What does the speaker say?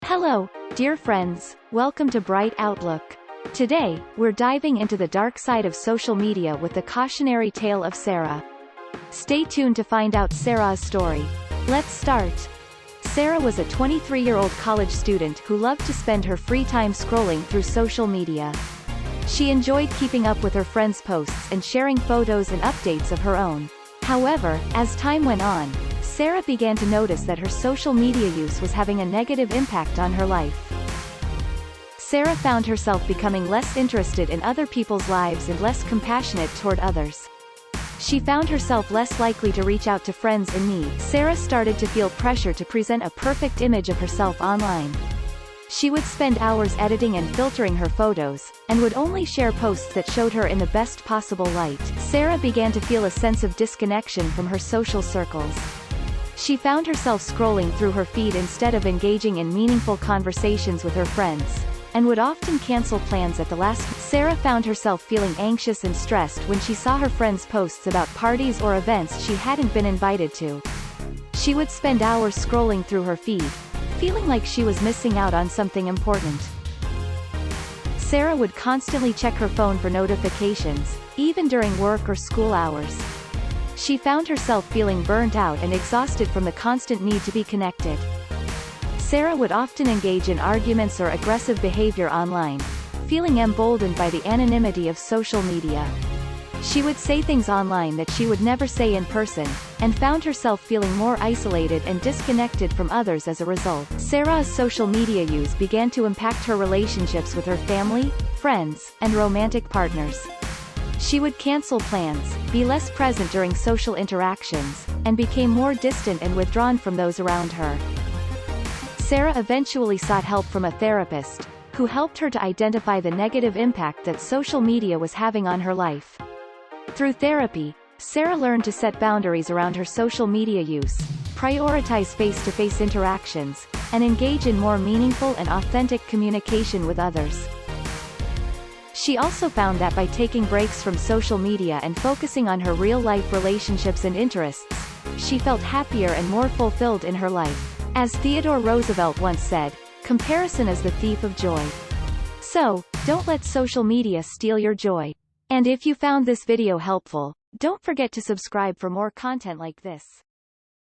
Hello, dear friends, welcome to Bright Outlook. Today, we're diving into the dark side of social media with the cautionary tale of Sarah. Stay tuned to find out Sarah's story. Let's start. Sarah was a 23-year-old college student who loved to spend her free time scrolling through social media. She enjoyed keeping up with her friends' posts and sharing photos and updates of her own. However, as time went on, Sarah began to notice that her social media use was having a negative impact on her life. Sarah found herself becoming less interested in other people's lives and less compassionate toward others. She found herself less likely to reach out to friends in need. Sarah started to feel pressure to present a perfect image of herself online. She would spend hours editing and filtering her photos, and would only share posts that showed her in the best possible light. Sarah began to feel a sense of disconnection from her social circles. She found herself scrolling through her feed instead of engaging in meaningful conversations with her friends, and would often cancel plans at the last. Sarah found herself feeling anxious and stressed when she saw her friends' posts about parties or events she hadn't been invited to. She would spend hours scrolling through her feed, feeling like she was missing out on something important. Sarah would constantly check her phone for notifications, even during work or school hours. She found herself feeling burnt out and exhausted from the constant need to be connected. Sarah would often engage in arguments or aggressive behavior online, feeling emboldened by the anonymity of social media. She would say things online that she would never say in person, and found herself feeling more isolated and disconnected from others as a result. Sarah's social media use began to impact her relationships with her family, friends, and romantic partners. She would cancel plans, be less present during social interactions, and became more distant and withdrawn from those around her. Sarah eventually sought help from a therapist, who helped her to identify the negative impact that social media was having on her life. Through therapy, Sarah learned to set boundaries around her social media use, prioritize face-to-face interactions, and engage in more meaningful and authentic communication with others. She also found that by taking breaks from social media and focusing on her real-life relationships and interests, she felt happier and more fulfilled in her life. As Theodore Roosevelt once said, "Comparison is the thief of joy." So, don't let social media steal your joy. And if you found this video helpful, don't forget to subscribe for more content like this.